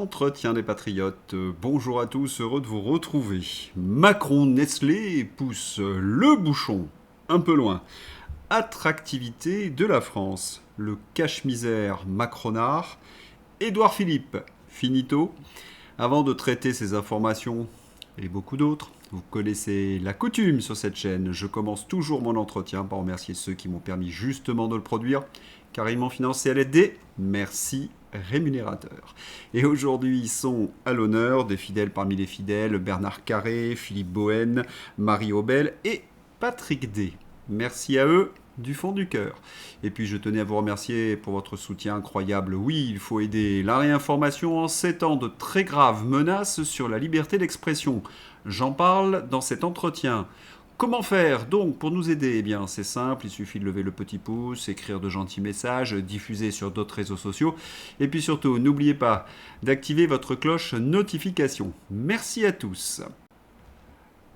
L'entretien des patriotes. Bonjour à tous, heureux de vous retrouver. Macron Nestlé pousse le bouchon un peu loin. Attractivité de la France. Le cache-misère macronard. Édouard Philippe, finito. Avant de traiter ces informations et beaucoup d'autres, vous connaissez la coutume sur cette chaîne. Je commence toujours mon entretien par remercier ceux qui m'ont permis justement de le produire, car ils m'ont financé à l'aide des merci rémunérateurs. Et aujourd'hui, ils sont à l'honneur des fidèles parmi les fidèles, Bernard Carré, Philippe Bohen, Marie Aubel et Patrick D. Merci à eux du fond du cœur. Et puis je tenais à vous remercier pour votre soutien incroyable. Oui, il faut aider la réinformation en ces temps de très graves menaces sur la liberté d'expression. J'en parle dans cet entretien. Comment faire donc pour nous aider? Eh bien c'est simple, il suffit de lever le petit pouce, écrire de gentils messages, diffuser sur d'autres réseaux sociaux. Et puis surtout, n'oubliez pas d'activer votre cloche notification. Merci à tous.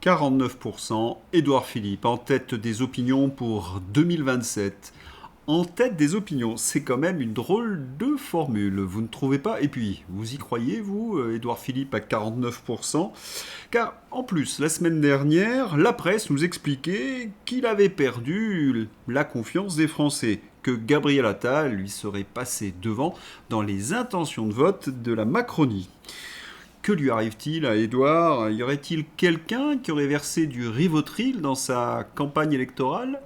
49%, Édouard Philippe en tête des opinions pour 2027. En tête des opinions, c'est quand même une drôle de formule, vous ne trouvez pas? Et puis, vous y croyez, vous, Édouard Philippe à 49%? Car, en plus, la semaine dernière, la presse nous expliquait qu'il avait perdu la confiance des Français, que Gabriel Attal lui serait passé devant dans les intentions de vote de la Macronie. Que lui arrive-t-il à Édouard? Y aurait-il quelqu'un qui aurait versé du Rivotril dans sa campagne électorale?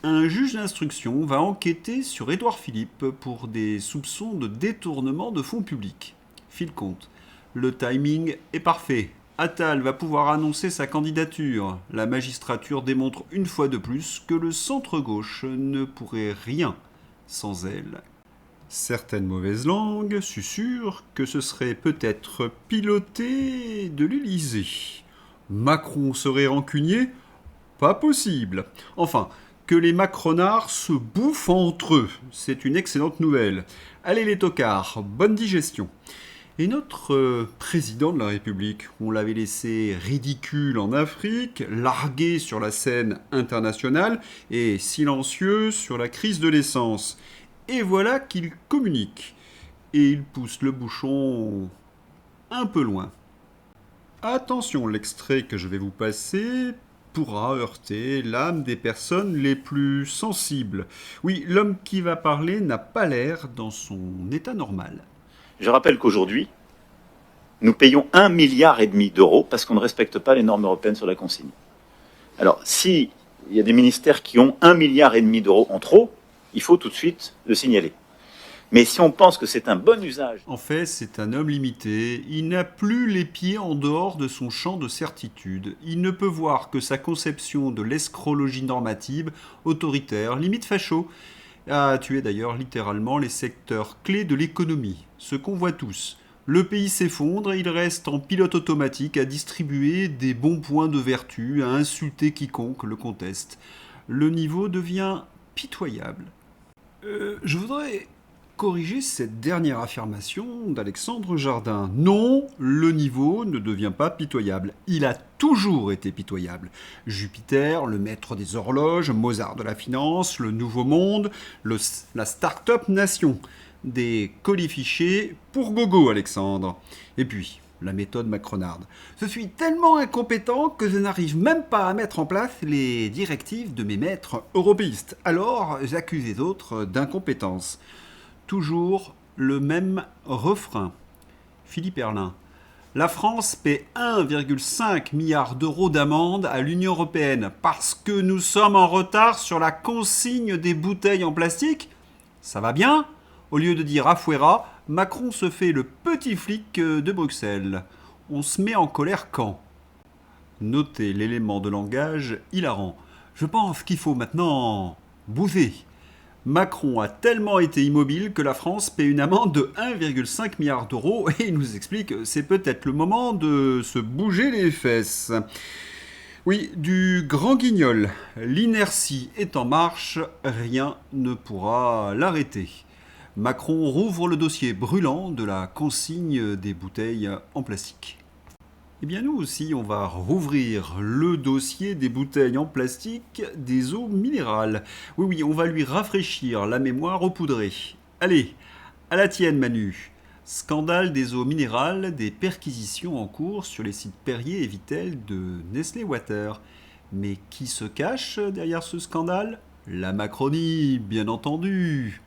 Un juge d'instruction va enquêter sur Édouard Philippe pour des soupçons de détournement de fonds publics. File compte. Le timing est parfait. Attal va pouvoir annoncer sa candidature. La magistrature démontre une fois de plus que le centre-gauche ne pourrait rien sans elle. Certaines mauvaises langues susurrent que ce serait peut-être piloté de l'Élysée. Macron serait rancunier? Pas possible. Enfin, que les macronards se bouffent entre eux, c'est une excellente nouvelle. Allez les tocards, bonne digestion. Et notre président de la République, on l'avait laissé ridicule en Afrique, largué sur la scène internationale et silencieux sur la crise de l'essence. Et voilà qu'il communique. Et il pousse le bouchon un peu loin. Attention, l'extrait que je vais vous passer pourra heurter l'âme des personnes les plus sensibles. Oui, l'homme qui va parler n'a pas l'air dans son état normal. Je rappelle qu'aujourd'hui, nous payons 1,5 milliard d'euros parce qu'on ne respecte pas les normes européennes sur la consigne. Alors, s'il y a des ministères qui ont 1,5 milliard d'euros en trop, il faut tout de suite le signaler. Mais si on pense que c'est un bon usage... En fait, c'est un homme limité. Il n'a plus les pieds en dehors de son champ de certitude. Il ne peut voir que sa conception de l'escrologie normative, autoritaire, limite facho, a tué d'ailleurs littéralement les secteurs clés de l'économie. Ce qu'on voit tous. Le pays s'effondre et il reste en pilote automatique à distribuer des bons points de vertu, à insulter quiconque le conteste. Le niveau devient pitoyable. Je voudrais corriger cette dernière affirmation d'Alexandre Jardin. Non, le niveau ne devient pas pitoyable. Il a toujours été pitoyable. Jupiter, le maître des horloges, Mozart de la finance, le nouveau monde, la start-up nation. Des colifichets pour gogo, Alexandre. Et puis, la méthode macronarde. Je suis tellement incompétent que je n'arrive même pas à mettre en place les directives de mes maîtres européistes. Alors, j'accuse les autres d'incompétence. Toujours le même refrain. Philippe Erlin. La France paie 1,5 milliard d'euros d'amende à l'Union européenne parce que nous sommes en retard sur la consigne des bouteilles en plastique. Ça va bien? Au lieu de dire afuera, Macron se fait le petit flic de Bruxelles. On se met en colère quand? Notez l'élément de langage hilarant. Je pense qu'il faut maintenant bouser. Macron a tellement été immobile que la France paie une amende de 1,5 milliard d'euros et il nous explique que c'est peut-être le moment de se bouger les fesses. Oui, du grand guignol. L'inertie est en marche, rien ne pourra l'arrêter. Macron rouvre le dossier brûlant de la consigne des bouteilles en plastique. Eh bien nous aussi, on va rouvrir le dossier des bouteilles en plastique des eaux minérales. Oui, on va lui rafraîchir la mémoire au poudré. Allez, à la tienne Manu. Scandale des eaux minérales, des perquisitions en cours sur les sites Perrier et Vittel de Nestlé Water. Mais qui se cache derrière ce scandale? La Macronie, bien entendu.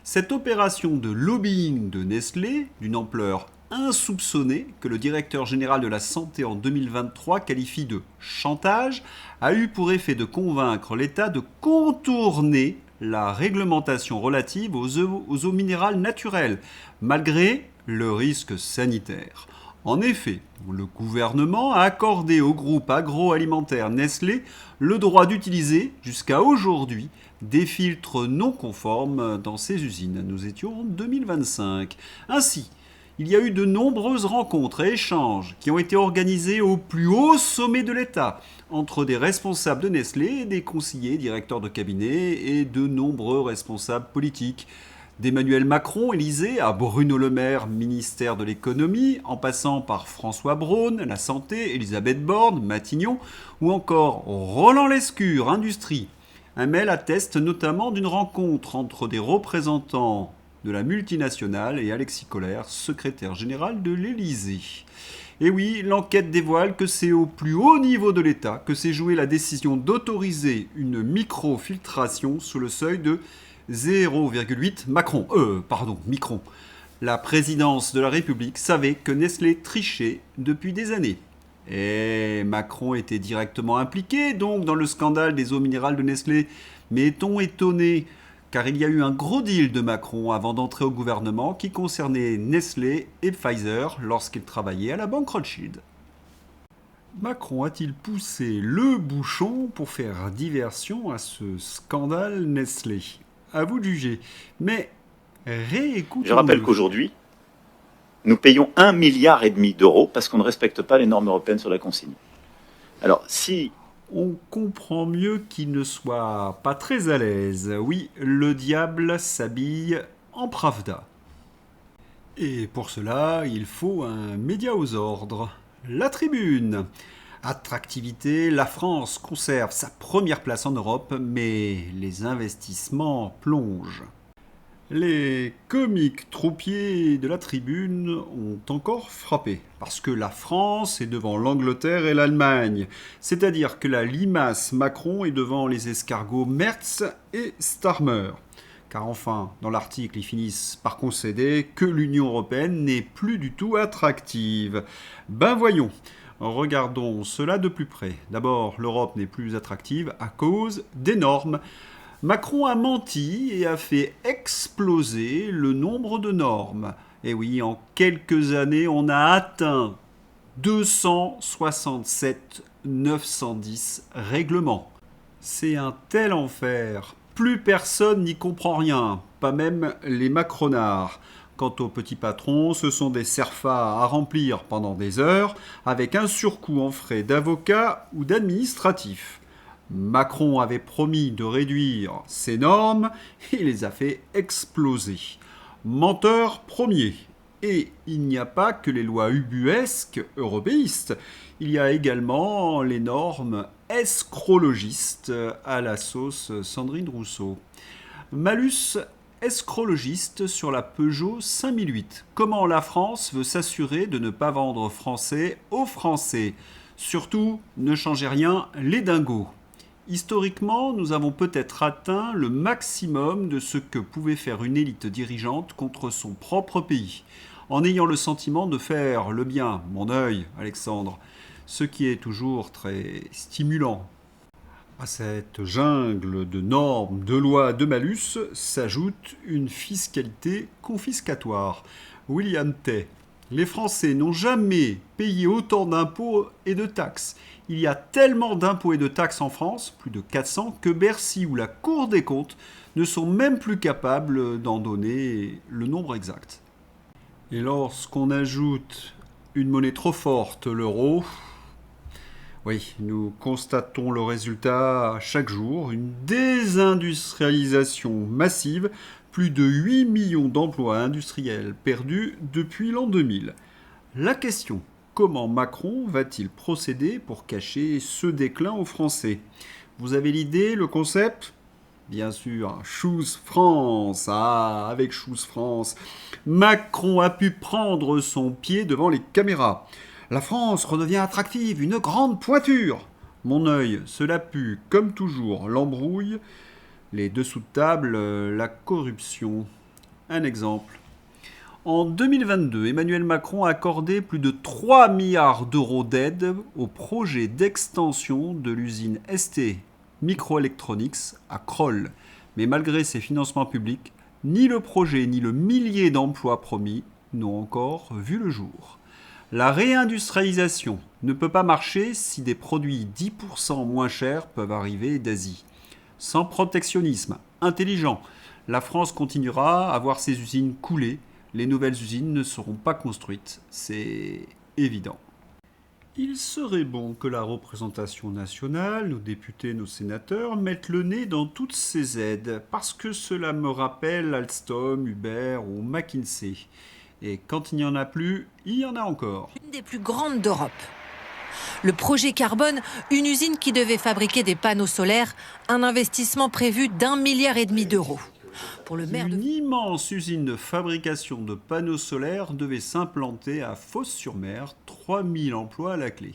Cette opération de lobbying de Nestlé, d'une ampleur insoupçonnée, que le directeur général de la santé en 2023 qualifie de chantage, a eu pour effet de convaincre l'État de contourner la réglementation relative aux eaux minérales naturelles, malgré le risque sanitaire. En effet, le gouvernement a accordé au groupe agroalimentaire Nestlé le droit d'utiliser, jusqu'à aujourd'hui, des filtres non conformes dans ses usines. Nous étions en 2025. Ainsi, il y a eu de nombreuses rencontres et échanges qui ont été organisés au plus haut sommet de l'État entre des responsables de Nestlé, des conseillers, directeurs de cabinet et de nombreux responsables politiques. D'Emmanuel Macron, Élysée, à Bruno Le Maire, ministère de l'économie, en passant par François Braun, la santé, Elisabeth Borne, Matignon, ou encore Roland Lescure, industrie. Un mail atteste notamment d'une rencontre entre des représentants de la multinationale et Alexis Collère, secrétaire général de l'Élysée. Et oui, l'enquête dévoile que c'est au plus haut niveau de l'État que s'est jouée la décision d'autoriser une microfiltration sous le seuil de 0,8 micron. La présidence de la République savait que Nestlé trichait depuis des années. Et Macron était directement impliqué donc dans le scandale des eaux minérales de Nestlé. Mais est-on étonné? Car il y a eu un gros deal de Macron avant d'entrer au gouvernement qui concernait Nestlé et Pfizer lorsqu'il travaillait à la banque Rothschild. Macron a-t-il poussé le bouchon pour faire diversion à ce scandale Nestlé? À vous de juger. Mais réécoutons-le. Je rappelle qu'aujourd'hui, nous payons 1,5 milliard d'euros parce qu'on ne respecte pas les normes européennes sur la consigne. Alors, si... On comprend mieux qu'il ne soit pas très à l'aise. Oui, le diable s'habille en Pravda. Et pour cela, il faut un média aux ordres. La Tribune. Attractivité, la France conserve sa première place en Europe, mais les investissements plongent. Les comiques troupiers de la Tribune ont encore frappé, parce que la France est devant l'Angleterre et l'Allemagne, c'est-à-dire que la limace Macron est devant les escargots Merz et Starmer. Car enfin, dans l'article, ils finissent par concéder que l'Union européenne n'est plus du tout attractive. Ben voyons, regardons cela de plus près. D'abord, l'Europe n'est plus attractive à cause des normes. Macron a menti et a fait exploser le nombre de normes. Et oui, en quelques années, on a atteint 267 910 règlements. C'est un tel enfer. Plus personne n'y comprend rien, pas même les macronards. Quant aux petits patrons, ce sont des CERFA à remplir pendant des heures, avec un surcoût en frais d'avocat ou d'administratif. Macron avait promis de réduire ces normes, il les a fait exploser. Menteur premier. Et il n'y a pas que les lois ubuesques européistes, il y a également les normes escrologistes à la sauce Sandrine Rousseau. Malus escrologiste sur la Peugeot 5008. Comment la France veut s'assurer de ne pas vendre français aux Français? Surtout, ne changez rien, les dingos. Historiquement, nous avons peut-être atteint le maximum de ce que pouvait faire une élite dirigeante contre son propre pays, en ayant le sentiment de faire le bien, mon œil, Alexandre, ce qui est toujours très stimulant. À cette jungle de normes, de lois, de malus, s'ajoute une fiscalité confiscatoire. William Tay. Les Français n'ont jamais payé autant d'impôts et de taxes. Il y a tellement d'impôts et de taxes en France, plus de 400, que Bercy ou la Cour des comptes ne sont même plus capables d'en donner le nombre exact. Et lorsqu'on ajoute une monnaie trop forte, l'euro, oui, nous constatons le résultat chaque jour, une désindustrialisation massive, plus de 8 millions d'emplois industriels perdus depuis l'an 2000. La question, comment Macron va-t-il procéder pour cacher ce déclin aux Français? Vous avez l'idée, le concept? Bien sûr, Choose France. Ah, avec Choose France, Macron a pu prendre son pied devant les caméras. La France redevient attractive, une grande pointure. Mon œil, cela pue, comme toujours, l'embrouille, les dessous de table, la corruption. Un exemple. En 2022, Emmanuel Macron a accordé plus de 3 milliards d'euros d'aide au projet d'extension de l'usine ST Microelectronics à Crolles. Mais malgré ces financements publics, ni le projet ni le millier d'emplois promis n'ont encore vu le jour. La réindustrialisation ne peut pas marcher si des produits 10% moins chers peuvent arriver d'Asie. Sans protectionnisme intelligent, la France continuera à voir ses usines couler. Les nouvelles usines ne seront pas construites, c'est évident. Il serait bon que la représentation nationale, nos députés, nos sénateurs, mettent le nez dans toutes ces aides, parce que cela me rappelle Alstom, Uber ou McKinsey. Et quand il n'y en a plus, il y en a encore. Une des plus grandes d'Europe. Le projet Carbone, une usine qui devait fabriquer des panneaux solaires, un investissement prévu d'1,5 milliard d'euros. Pour le maire Une immense usine de fabrication de panneaux solaires devait s'implanter à Fos-sur-Mer, 3000 emplois à la clé.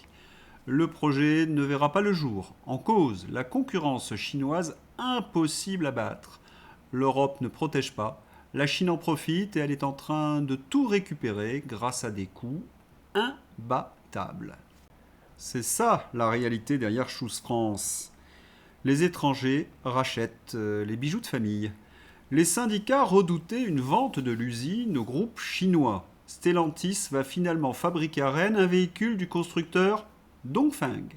Le projet ne verra pas le jour. En cause, la concurrence chinoise impossible à battre. L'Europe ne protège pas, la Chine en profite et elle est en train de tout récupérer grâce à des coûts imbattables. C'est ça la réalité derrière Choose France. Les étrangers rachètent les bijoux de famille. Les syndicats redoutaient une vente de l'usine au groupe chinois. Stellantis va finalement fabriquer à Rennes un véhicule du constructeur Dongfeng.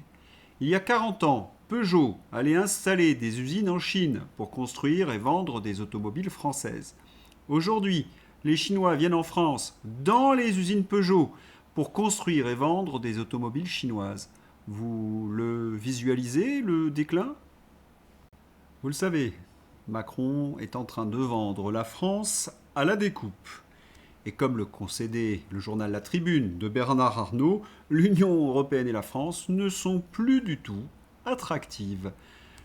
Il y a 40 ans, Peugeot allait installer des usines en Chine pour construire et vendre des automobiles françaises. Aujourd'hui, les Chinois viennent en France, dans les usines Peugeot, pour construire et vendre des automobiles chinoises. Vous le visualisez, le déclin ? Vous le savez, Macron est en train de vendre la France à la découpe. Et comme le concédait le journal La Tribune de Bernard Arnault, l'Union européenne et la France ne sont plus du tout attractives.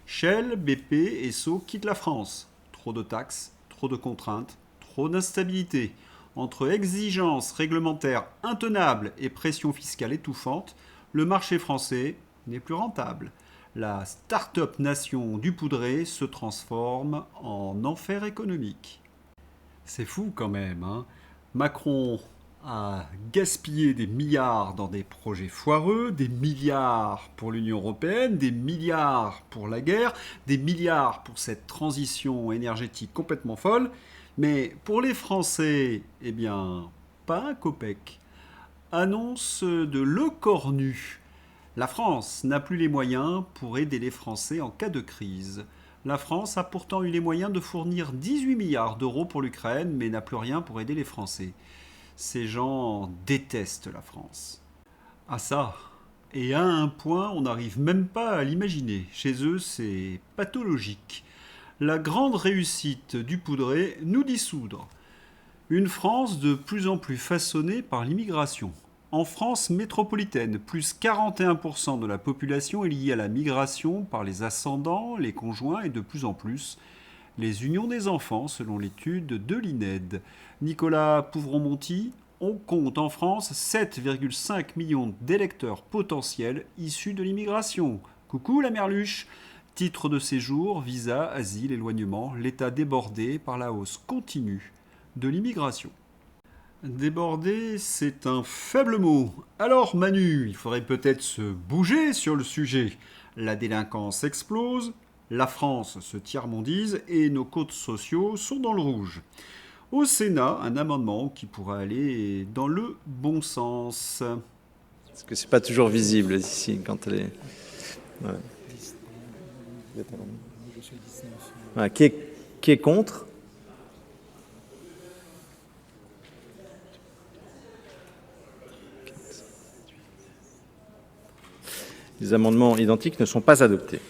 Shell, BP et Esso quittent la France. Trop de taxes, trop de contraintes, trop d'instabilité. Entre exigences réglementaires intenables et pression fiscale étouffante, le marché français n'est plus rentable. La start-up nation du poudré se transforme en enfer économique. C'est fou quand même, hein. Macron a gaspillé des milliards dans des projets foireux, des milliards pour l'Union européenne, des milliards pour la guerre, des milliards pour cette transition énergétique complètement folle. Mais pour les Français, eh bien, pas un copec. Annonce de Le Cornu. La France n'a plus les moyens pour aider les Français en cas de crise. La France a pourtant eu les moyens de fournir 18 milliards d'euros pour l'Ukraine, mais n'a plus rien pour aider les Français. Ces gens détestent la France. Ah ça, et à un point, on n'arrive même pas à l'imaginer. Chez eux, c'est pathologique. La grande réussite du poudré, nous dissoudre. Une France de plus en plus façonnée par l'immigration. En France métropolitaine, plus 41% de la population est liée à la migration par les ascendants, les conjoints et de plus en plus les unions des enfants, selon l'étude de l'INED. Nicolas Pouvron-Monty, on compte en France 7,5 millions d'électeurs potentiels issus de l'immigration. Coucou la merluche. Titre de séjour, visa, asile, éloignement, l'État débordé par la hausse continue de l'immigration. Débordé, c'est un faible mot. Alors Manu, il faudrait peut-être se bouger sur le sujet. La délinquance explose, la France se tiers-mondise et nos comptes sociaux sont dans le rouge. Au Sénat, un amendement qui pourrait aller dans le bon sens. Parce que c'est pas toujours visible ici quand elle est. Voilà. Voilà. Qui est contre? Les amendements identiques ne sont pas adoptés.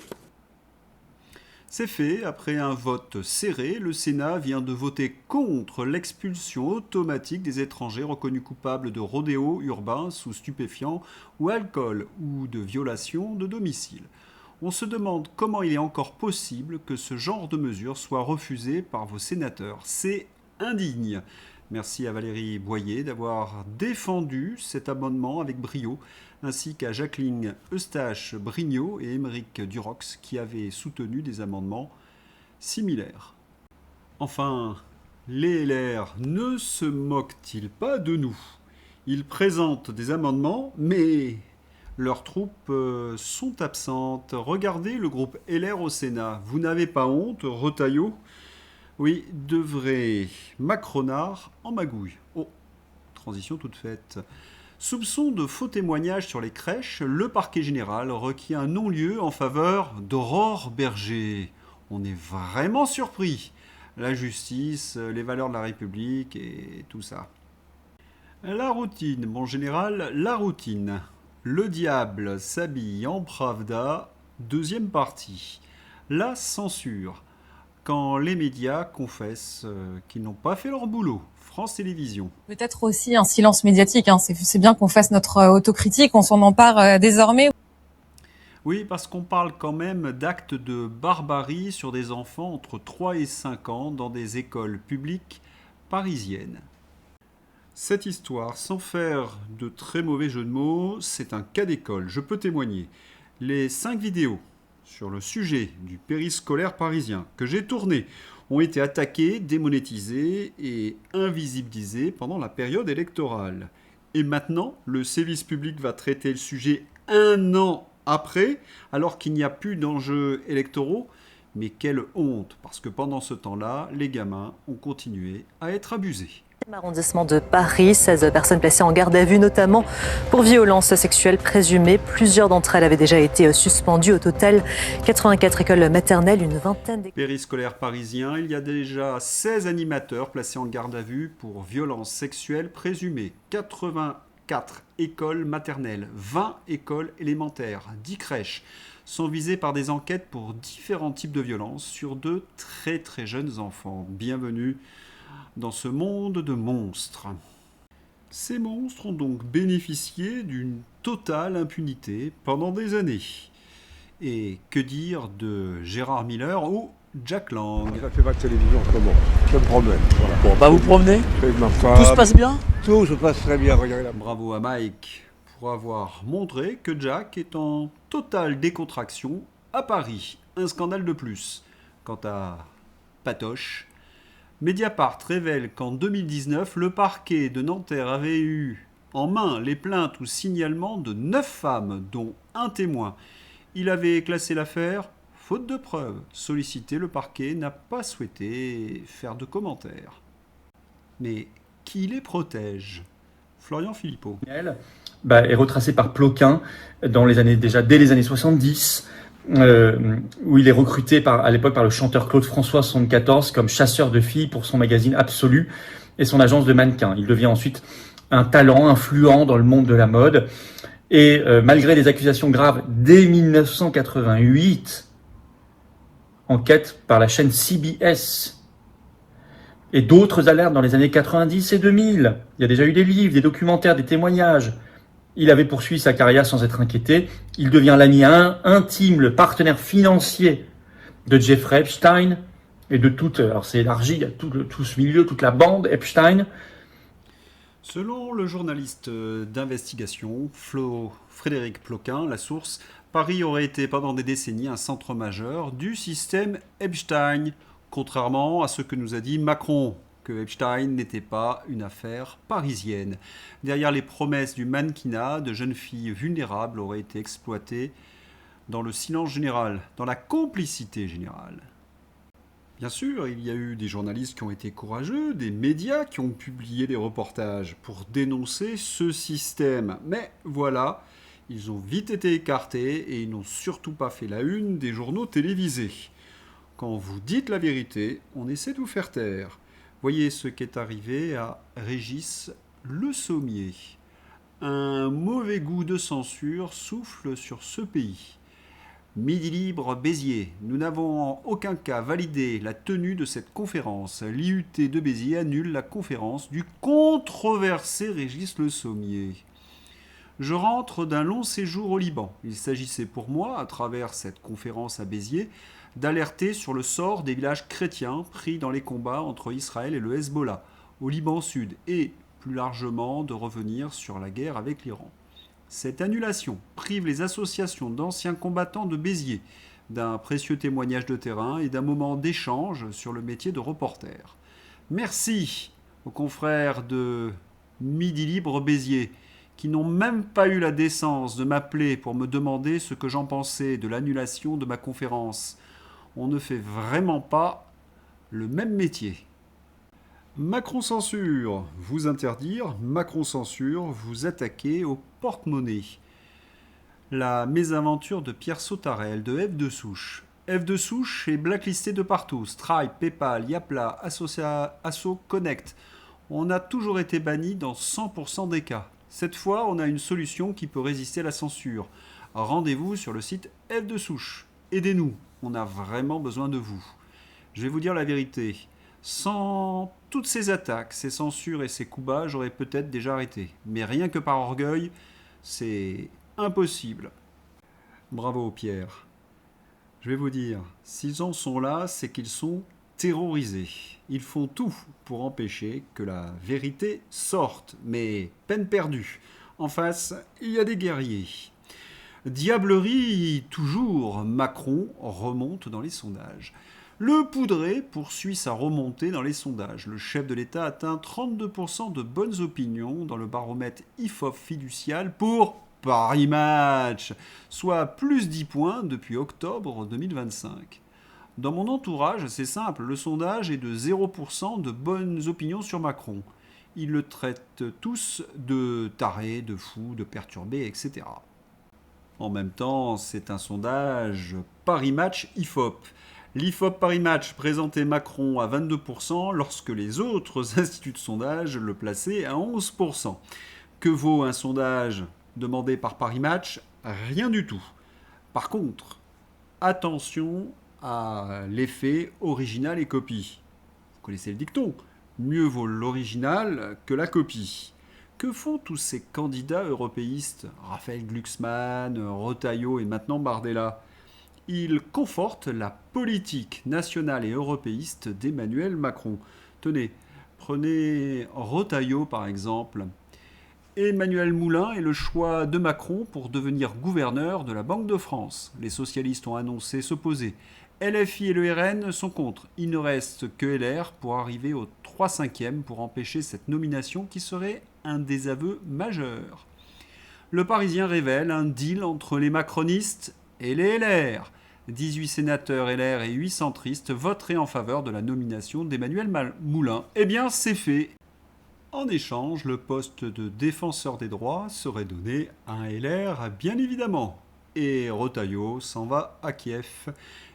C'est fait, après un vote serré, le Sénat vient de voter contre l'expulsion automatique des étrangers reconnus coupables de rodéo urbain sous stupéfiants ou alcool ou de violation de domicile. On se demande comment il est encore possible que ce genre de mesure soit refusé par vos sénateurs. C'est indigne. Merci à Valérie Boyer d'avoir défendu cet amendement avec brio, ainsi qu'à Jacqueline Eustache-Brignot et Émeric Durox qui avaient soutenu des amendements similaires. Enfin, les LR ne se moquent-ils pas de nous? Ils présentent des amendements, mais leurs troupes sont absentes. Regardez le groupe LR au Sénat. Vous n'avez pas honte, Retailleau? Oui, de vrais macronards en magouille. Oh, transition toute faite. Soupçon de faux témoignages sur les crèches, le parquet général requiert un non-lieu en faveur d'Aurore Berger. On est vraiment surpris. La justice, les valeurs de la République et tout ça. La routine, mon général, la routine. Le diable s'habille en Pravda, deuxième partie. La censure. Quand les médias confessent qu'ils n'ont pas fait leur boulot. France Télévisions. Peut-être aussi un silence médiatique. C'est bien qu'on fasse notre autocritique, on s'en empare désormais. Oui, parce qu'on parle quand même d'actes de barbarie sur des enfants entre 3 et 5 ans dans des écoles publiques parisiennes. Cette histoire, sans faire de très mauvais jeu de mots, c'est un cas d'école, je peux témoigner. Les 5 vidéos sur le sujet du périscolaire parisien que j'ai tournées ont été attaquées, démonétisées et invisibilisées pendant la période électorale. Et maintenant, le service public va traiter le sujet 1 an après, alors qu'il n'y a plus d'enjeux électoraux. Mais quelle honte, parce que pendant ce temps-là, les gamins ont continué à être abusés. Arrondissement de Paris, 16 personnes placées en garde à vue, notamment pour violences sexuelles présumées. Plusieurs d'entre elles avaient déjà été suspendues. Au total, 84 écoles maternelles, une vingtaine d'écoles. Périscolaire parisien, il y a déjà 16 animateurs placés en garde à vue pour violences sexuelles présumées. 84 écoles maternelles, 20 écoles élémentaires, 10 crèches sont visées par des enquêtes pour différents types de violences sur de très très jeunes enfants. Bienvenue dans ce monde de monstres. Ces monstres ont donc bénéficié d'une totale impunité pendant des années. Et que dire de Gérard Miller ou Jack Lang? Ça fait pas de télévision en ce moment, je me promène. Voilà. Bon, bah vous promenez? Avec ma femme. Tout se passe bien? Tout se passe très bien, regardez là. Bravo à Mike pour avoir montré que Jack est en totale décontraction à Paris. Un scandale de plus. Quant à Patoche, Mediapart révèle qu'en 2019, le parquet de Nanterre avait eu en main les plaintes ou signalements de 9 femmes, dont un témoin. Il avait classé l'affaire faute de preuves. Sollicité, le parquet n'a pas souhaité faire de commentaires. Mais qui les protège? Florian Philippot. Est retracé par Ploquin dès les années 70. Où il est recruté à l'époque par le chanteur Claude François 74 comme chasseur de filles pour son magazine Absolu et son agence de mannequins. Il devient ensuite un talent influent dans le monde de la mode et malgré des accusations graves dès 1988, enquête par la chaîne CBS et d'autres alertes dans les années 90 et 2000. Il y a déjà eu des livres, des documentaires, des témoignages. Il avait poursuivi sa carrière sans être inquiété. Il devient l'ami intime, le partenaire financier de Jeffrey Epstein et de toute... Alors c'est élargi, il y a tout ce milieu, toute la bande Epstein. Selon le journaliste d'investigation Frédéric Ploquin, la source, Paris aurait été pendant des décennies un centre majeur du système Epstein, contrairement à ce que nous a dit Macron, que Epstein n'était pas une affaire parisienne. Derrière les promesses du mannequinat, de jeunes filles vulnérables auraient été exploitées dans le silence général, dans la complicité générale. Bien sûr, il y a eu des journalistes qui ont été courageux, des médias qui ont publié des reportages pour dénoncer ce système. Mais voilà, ils ont vite été écartés et ils n'ont surtout pas fait la une des journaux télévisés. Quand vous dites la vérité, on essaie de vous faire taire. Voyez ce qui est arrivé à Régis Le Sommier. Un mauvais goût de censure souffle sur ce pays. Midi Libre Béziers. Nous n'avons en aucun cas validé la tenue de cette conférence. L'IUT de Béziers annule la conférence du controversé Régis Le Sommier. Je rentre d'un long séjour au Liban. Il s'agissait pour moi, à travers cette conférence à Béziers, d'alerter sur le sort des villages chrétiens pris dans les combats entre Israël et le Hezbollah, au Liban Sud, et, plus largement, de revenir sur la guerre avec l'Iran. Cette annulation prive les associations d'anciens combattants de Béziers d'un précieux témoignage de terrain et d'un moment d'échange sur le métier de reporter. Merci aux confrères de Midi Libre Béziers, qui n'ont même pas eu la décence de m'appeler pour me demander ce que j'en pensais de l'annulation de ma conférence. On ne fait vraiment pas le même métier. Macron censure, vous interdire, Macron censure, vous attaquer au porte-monnaie. La mésaventure de Pierre Sautarel, de F de Souche. F de Souche est blacklisté de partout. Stripe, PayPal, Yapla, Asso Connect. On a toujours été banni dans 100% des cas. Cette fois, on a une solution qui peut résister à la censure. Rendez-vous sur le site F de Souche. Aidez-nous, on a vraiment besoin de vous. Je vais vous dire la vérité. Sans toutes ces attaques, ces censures et ces coups bas, j'aurais peut-être déjà arrêté. Mais rien que par orgueil, c'est impossible. Bravo Pierre. Je vais vous dire, s'ils en sont là, c'est qu'ils sont terrorisés. Ils font tout pour empêcher que la vérité sorte, mais peine perdue. En face, il y a des guerriers. Diablerie toujours, Macron remonte dans les sondages. Le Poudré poursuit sa remontée dans les sondages. Le chef de l'État atteint 32% de bonnes opinions dans le baromètre IFOP fiducial pour Paris Match, soit plus 10 points depuis octobre 2025. Dans mon entourage, c'est simple, le sondage est de 0% de bonnes opinions sur Macron. Ils le traitent tous de taré, de fou, de perturbé, etc. En même temps, c'est un sondage Paris Match IFOP. L'IFOP Paris Match présentait Macron à 22% lorsque les autres instituts de sondage le plaçaient à 11%. Que vaut un sondage demandé par Paris Match? Rien du tout. Par contre, attention à l'effet original et copie. Vous connaissez le dicton, mieux vaut l'original que la copie. Que font tous ces candidats européistes, Raphaël Glucksmann, Retailleau et maintenant Bardella? Ils confortent la politique nationale et européiste d'Emmanuel Macron. Tenez, prenez Retailleau par exemple. Emmanuel Moulin est le choix de Macron pour devenir gouverneur de la Banque de France. Les socialistes ont annoncé s'opposer. LFI et le RN sont contre. Il ne reste que LR pour arriver au 3/5e pour empêcher cette nomination qui serait un désaveu majeur. Le Parisien révèle un deal entre les macronistes et les LR. 18 sénateurs LR et 8 centristes voteraient en faveur de la nomination d'Emmanuel Moulin. Eh bien, c'est fait. En échange, le poste de défenseur des droits serait donné à un LR, bien évidemment. Et Retailleau s'en va à Kiev.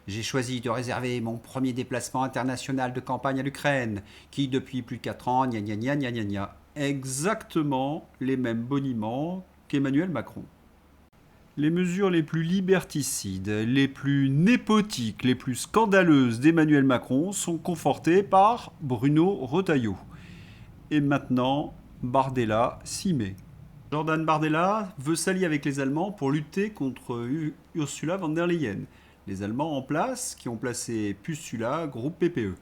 J'ai choisi de réserver mon premier déplacement international de campagne à l'Ukraine, qui depuis plus de 4 ans, gna gna gna gna gna gna. Exactement les mêmes boniments qu'Emmanuel Macron. Les mesures les plus liberticides, les plus népotiques, les plus scandaleuses d'Emmanuel Macron sont confortées par Bruno Retailleau. Et maintenant, Bardella s'y met. Jordan Bardella veut s'allier avec les Allemands pour lutter contre Ursula von der Leyen. Les Allemands en place qui ont placé Pustula, groupe PPE.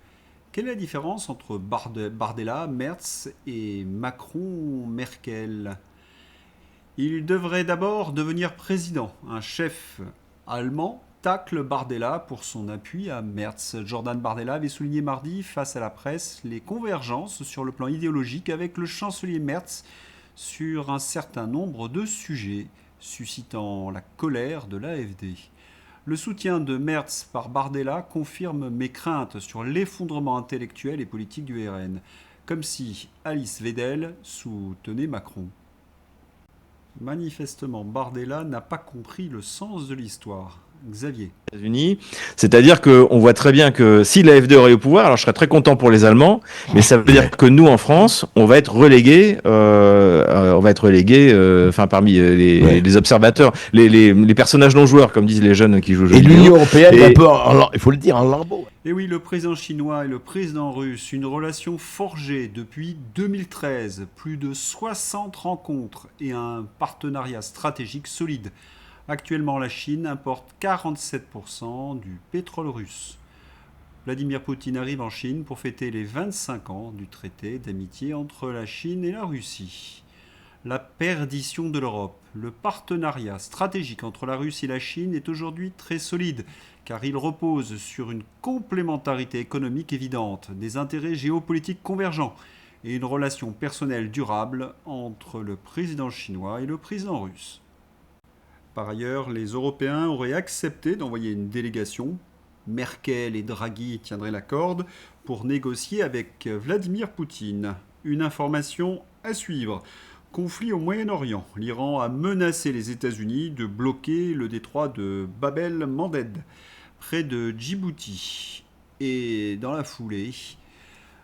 Quelle est la différence entre Bardella, Merz et Macron-Merkel? Il devrait d'abord devenir président. Un chef allemand tacle Bardella pour son appui à Merz. Jordan Bardella avait souligné mardi face à la presse les convergences sur le plan idéologique avec le chancelier Merz sur un certain nombre de sujets, suscitant la colère de l'AfD. Le soutien de Merz par Bardella confirme mes craintes sur l'effondrement intellectuel et politique du RN, comme si Alice Weidel soutenait Macron. Manifestement, Bardella n'a pas compris le sens de l'histoire. Xavier. États-Unis. C'est-à-dire qu'on voit très bien que si l'AfD aurait au pouvoir, alors je serais très content pour les Allemands, mais ça veut dire que nous, en France, on va être relégués, parmi les observateurs, les personnages non joueurs, comme disent les jeunes qui jouent aux jeux Et vidéo. l'Union européenne est un peu, il faut le dire, en lambeaux. Et oui, le président chinois et le président russe, une relation forgée depuis 2013, plus de 60 rencontres et un partenariat stratégique solide. Actuellement, la Chine importe 47% du pétrole russe. Vladimir Poutine arrive en Chine pour fêter les 25 ans du traité d'amitié entre la Chine et la Russie. La perdition de l'Europe. Le partenariat stratégique entre la Russie et la Chine est aujourd'hui très solide, car il repose sur une complémentarité économique évidente, des intérêts géopolitiques convergents et une relation personnelle durable entre le président chinois et le président russe. Par ailleurs, les Européens auraient accepté d'envoyer une délégation. Merkel et Draghi tiendraient la corde pour négocier avec Vladimir Poutine. Une information à suivre. Conflit au Moyen-Orient. L'Iran a menacé les États-Unis de bloquer le détroit de Bab el-Mandeb, près de Djibouti. Et dans la foulée,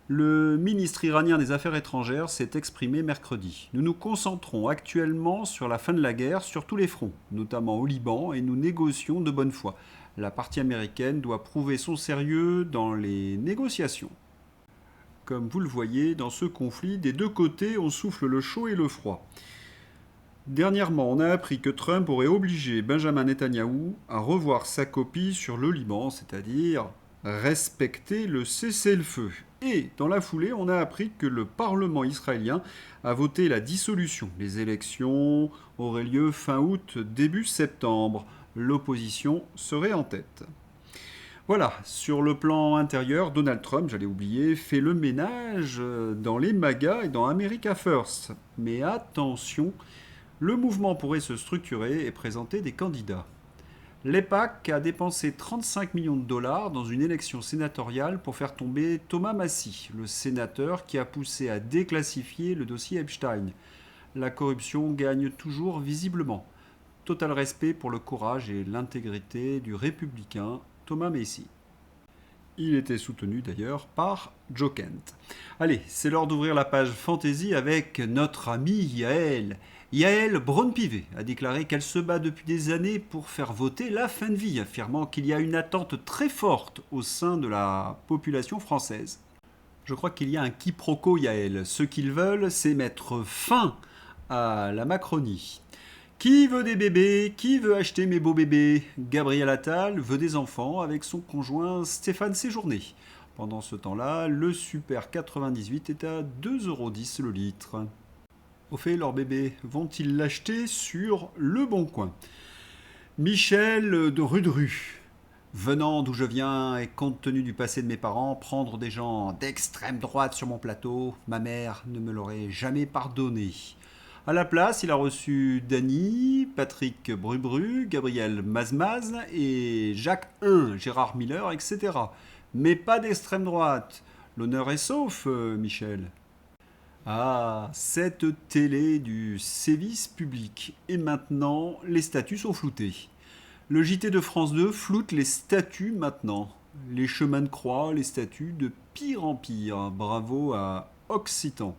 le ministre iranien des Affaires étrangères s'est exprimé mercredi. Nous nous concentrons actuellement sur la fin de la guerre sur tous les fronts, notamment au Liban, et nous négocions de bonne foi. La partie américaine doit prouver son sérieux dans les négociations. Comme vous le voyez, dans ce conflit, des deux côtés, on souffle le chaud et le froid. Dernièrement, on a appris que Trump aurait obligé Benjamin Netanyahou à revoir sa copie sur le Liban, c'est-à-dire respecter le cessez-le-feu. Et dans la foulée, on a appris que le Parlement israélien a voté la dissolution. Les élections auraient lieu fin août, début septembre. L'opposition serait en tête. Voilà, sur le plan intérieur, Donald Trump, j'allais oublier, fait le ménage dans les MAGA et dans America First. Mais attention, le mouvement pourrait se structurer et présenter des candidats. L'EPAC a dépensé 35 millions de dollars dans une élection sénatoriale pour faire tomber Thomas Massie, le sénateur qui a poussé à déclassifier le dossier Epstein. La corruption gagne toujours visiblement. Total respect pour le courage et l'intégrité du républicain Thomas Massie. Il était soutenu d'ailleurs par Joe Kent. Allez, c'est l'heure d'ouvrir la page fantasy avec notre amie Yael. Yael Braun-Pivet a déclaré qu'elle se bat depuis des années pour faire voter la fin de vie, affirmant qu'il y a une attente très forte au sein de la population française. Je crois qu'il y a un quiproquo, Yael. Ce qu'ils veulent, c'est mettre fin à la Macronie. Qui veut des bébés? Qui veut acheter mes beaux bébés? Gabriel Attal veut des enfants avec son conjoint Stéphane Séjourné. Pendant ce temps-là, le Super 98 est à 2,10 € le litre. Au fait, leurs bébés vont-ils l'acheter sur Le Bon Coin? Michel de Rudru. Venant d'où je viens et compte tenu du passé de mes parents, prendre des gens d'extrême droite sur mon plateau, ma mère ne me l'aurait jamais pardonné. À la place, il a reçu Dany, Patrick Brubru, Gabriel Mazmaz et Jacques I, Gérard Miller, etc. Mais pas d'extrême droite. L'honneur est sauf, Michel. Ah, cette télé du sévice public. Et maintenant, les statuts sont floutés. Le JT de France 2 floute les statuts maintenant. Les chemins de croix, les statuts de pire en pire. Bravo à Occitan.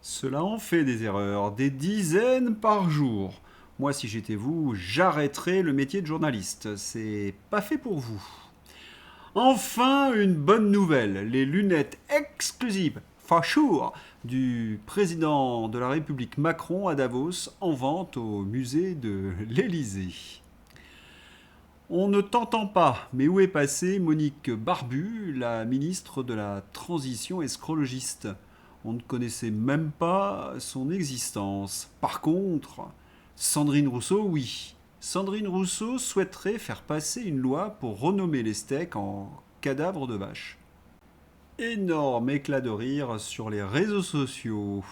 Cela en fait des erreurs, des dizaines par jour. Moi, si j'étais vous, j'arrêterais le métier de journaliste. C'est pas fait pour vous. Enfin, une bonne nouvelle. Les lunettes exclusives, for sure, du président de la République Macron à Davos en vente au musée de l'Élysée. On ne t'entend pas, mais où est passée Monique Barbu, la ministre de la Transition escrologiste? On ne connaissait même pas son existence. Par contre, Sandrine Rousseau, oui. Sandrine Rousseau souhaiterait faire passer une loi pour renommer les steaks en cadavres de vache. Énorme éclat de rire sur les réseaux sociaux.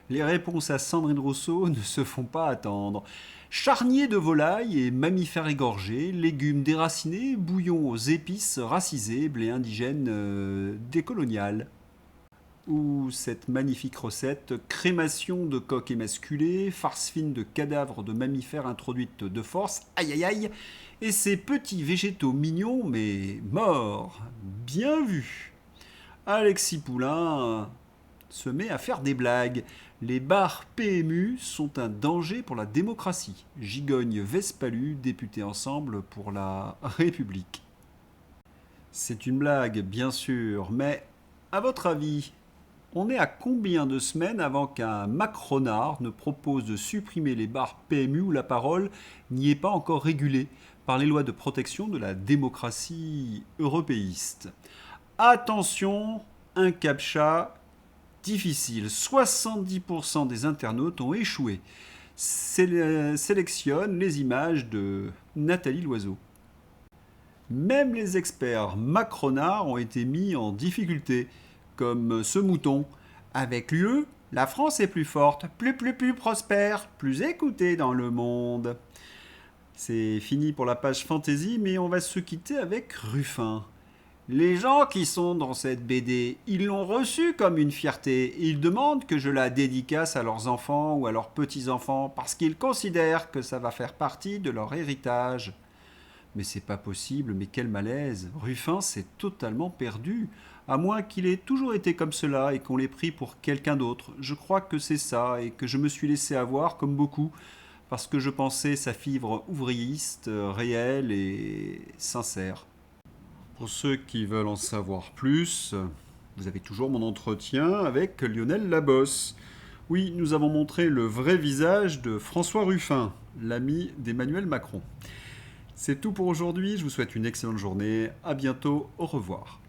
Les réponses à Sandrine Rousseau ne se font pas attendre. Charniers de volaille et mammifères égorgés, légumes déracinés, bouillons aux épices racisés, blé indigène décolonial. ou cette magnifique recette, crémation de coq émasculé, farce fine de cadavres de mammifères introduites de force, aïe aïe aïe, et ces petits végétaux mignons mais morts, bien vu. Alexis Poulain se met à faire des blagues. Les bars PMU sont un danger pour la démocratie. Gigogne Vespalu, député Ensemble pour la République. C'est une blague, bien sûr, mais à votre avis, on est à combien de semaines avant qu'un macronard ne propose de supprimer les bars PMU où la parole n'y est pas encore régulée par les lois de protection de la démocratie européiste? Attention, un captcha difficile. 70% des internautes ont échoué. Sélectionne les images de Nathalie Loiseau. Même les experts macronards ont été mis en difficulté, comme ce mouton. Avec l'UE, la France est plus forte, plus prospère, plus écoutée dans le monde. C'est fini pour la page fantasy, mais on va se quitter avec Ruffin. Les gens qui sont dans cette BD, ils l'ont reçue comme une fierté. Ils demandent que je la dédicace à leurs enfants ou à leurs petits-enfants parce qu'ils considèrent que ça va faire partie de leur héritage. Mais c'est pas possible, mais quel malaise. Ruffin s'est totalement perdu. À moins qu'il ait toujours été comme cela et qu'on l'ait pris pour quelqu'un d'autre. Je crois que c'est ça et que je me suis laissé avoir comme beaucoup parce que je pensais sa fibre ouvriiste, réelle et sincère. Pour ceux qui veulent en savoir plus, vous avez toujours mon entretien avec Lionel Labosse. Oui, nous avons montré le vrai visage de François Ruffin, l'ami d'Emmanuel Macron. C'est tout pour aujourd'hui, je vous souhaite une excellente journée, à bientôt, au revoir.